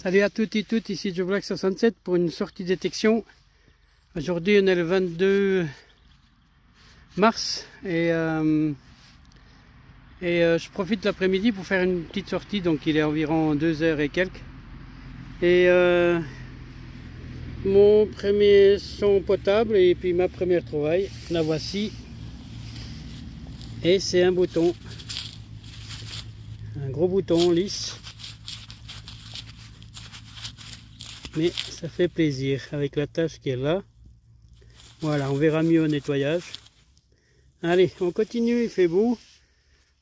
Salut à toutes et toutes, ici Joe Black 67 pour une sortie détection. Aujourd'hui on est le 22 mars et je profite de l'après-midi pour faire une petite sortie, donc il est environ 2 heures et quelques. Et mon premier son potable et puis ma première trouvaille, la voici. Et c'est un bouton, un gros bouton lisse. Mais ça fait plaisir avec la tache qui est là. Voilà, on verra mieux au nettoyage. Allez, on continue, il fait beau.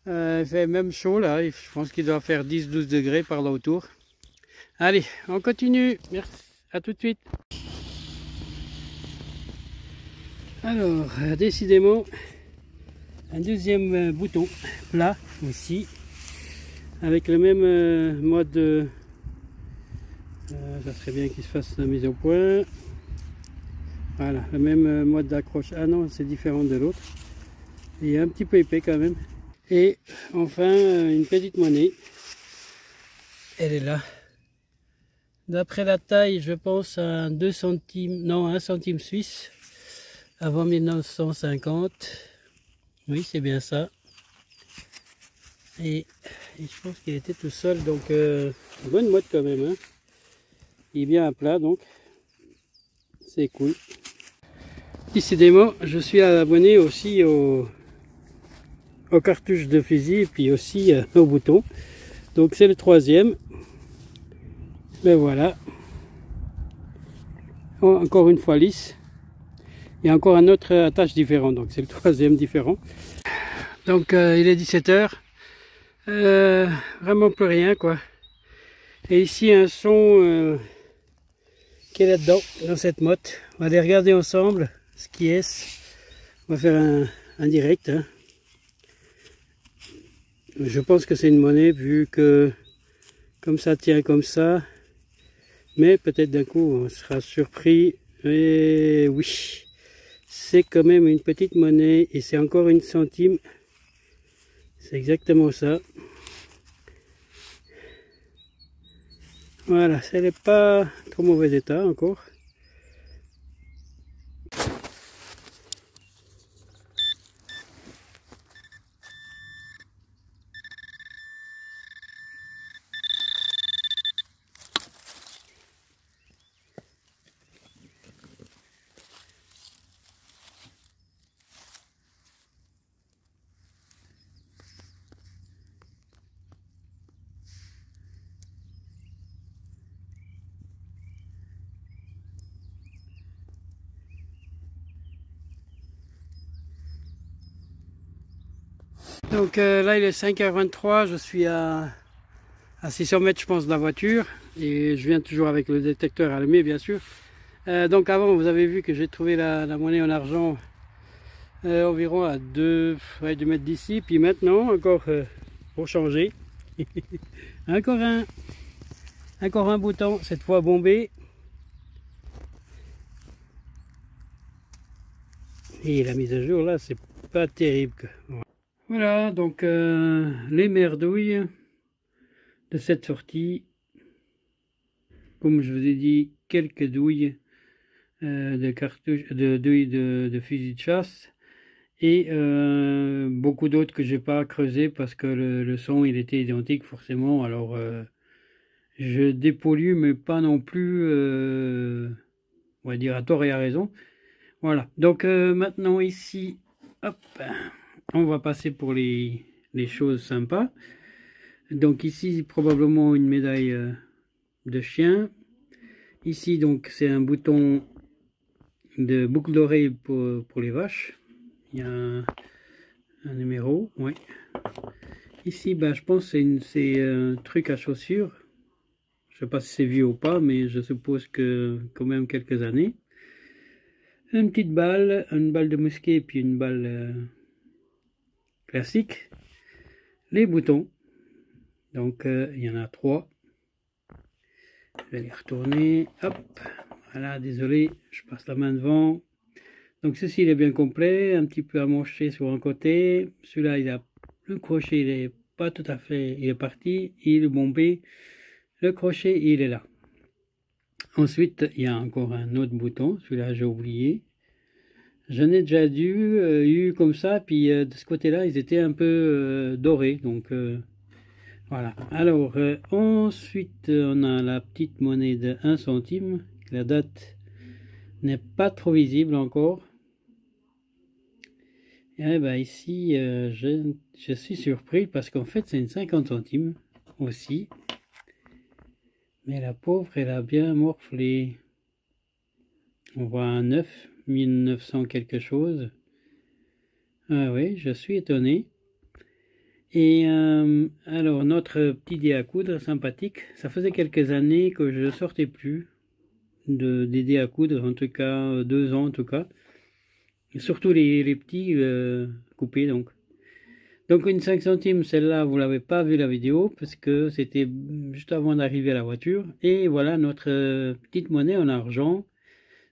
Il fait même chaud là, je pense qu'il doit faire 10-12 degrés par là autour. Allez, on continue. Merci, à tout de suite. Alors, décidément, un deuxième bouton plat aussi, avec le même mode de... ça serait bien qu'il se fasse la mise au point. Voilà, le même mode d'accroche. Ah non, c'est différent de l'autre. Il est un petit peu épais quand même. Et enfin, une petite monnaie. Elle est là. D'après la taille, je pense à 2 centimes, non, 1 centime suisse. Avant 1950. Oui, c'est bien ça. Et je pense qu'il était tout seul, donc bonne mode quand même, hein. Il est bien à plat, donc c'est cool. Décidément, je suis abonné aussi aux cartouches de fusil et puis aussi aux boutons. Donc c'est le troisième. Ben voilà. Encore une fois lisse. Il y a encore un autre attache différent, donc c'est le troisième différent. Donc il est 17 h. Vraiment plus rien quoi. Et ici un son qui est là-dedans, dans cette motte. On va aller regarder ensemble ce qui est. On va faire un direct. Hein. Je pense que c'est une monnaie vu que comme ça tient comme ça. Mais peut-être d'un coup on sera surpris. Et oui, c'est quand même une petite monnaie et c'est encore 1 centime. C'est exactement ça. Voilà, elle n'est pas trop mauvais état encore. Donc là il est 5 h 23, je suis à 600 mètres je pense de la voiture et je viens toujours avec le détecteur allumé bien sûr. Donc avant vous avez vu que j'ai trouvé la monnaie en argent environ à 2 mètres d'ici, puis maintenant encore pour changer encore un bouton, cette fois bombé. Et la mise à jour là c'est pas terrible. Voilà, donc les merdouilles de cette sortie. Comme je vous ai dit, quelques douilles de cartouches, douilles de fusil de chasse. Et beaucoup d'autres que j'ai pas creusé parce que le son il était identique forcément. Alors je dépollue mais pas non plus, on va dire à tort et à raison. Voilà, donc maintenant ici, hop, on va passer pour les choses sympas. Donc ici probablement une médaille de chien. Ici donc c'est un bouton de boucle d'oreille pour les vaches. Il y a un numéro, oui. Ici ben, je pense que c'est un truc à chaussures. Je sais pas si c'est vieux ou pas, mais je suppose que quand même quelques années. Une petite balle, une balle de mousquet et puis une balle classique. Les boutons, donc il y en a 3. Je vais les retourner, hop, voilà, désolé, je passe la main devant. Donc ceci il est bien complet, un petit peu amoché sur un côté. Celui-là il a le crochet, il est pas tout à fait, il est parti, il est bombé. Le crochet, il est là. Ensuite, il y a encore un autre bouton, celui-là j'ai oublié. J'en ai déjà eu comme ça, puis de ce côté-là, ils étaient un peu dorés, donc voilà. Alors, ensuite, on a la petite monnaie de 1 centime. La date n'est pas trop visible encore. Et ben ici, je suis surpris parce qu'en fait, c'est une 50 centimes aussi. Mais la pauvre, elle a bien morflé. On voit un 9, 1900 quelque chose. Ah oui, je suis étonné. Et alors, notre petit dé à coudre sympathique, ça faisait quelques années que je ne sortais plus des dés à coudre, en tout cas 2 ans en tout cas. Et surtout les petits coupés donc. Donc une 5 centimes, celle-là vous l'avez pas vu la vidéo parce que c'était juste avant d'arriver à la voiture. Et voilà notre petite monnaie en argent,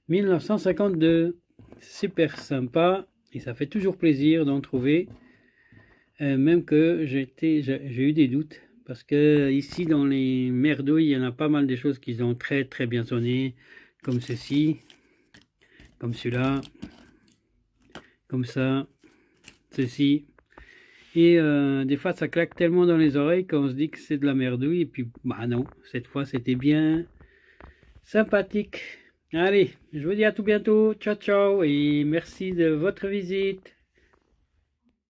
1952. Super sympa et ça fait toujours plaisir d'en trouver. Même que j'ai eu des doutes parce que ici dans les merdouilles il y en a pas mal de choses qui ont très très bien sonné, comme ceci, comme celui-là, comme ça, ceci, et des fois ça claque tellement dans les oreilles qu'on se dit que c'est de la merdouille et puis bah non, cette fois c'était bien sympathique. Allez, je vous dis à tout bientôt, ciao ciao et merci de votre visite.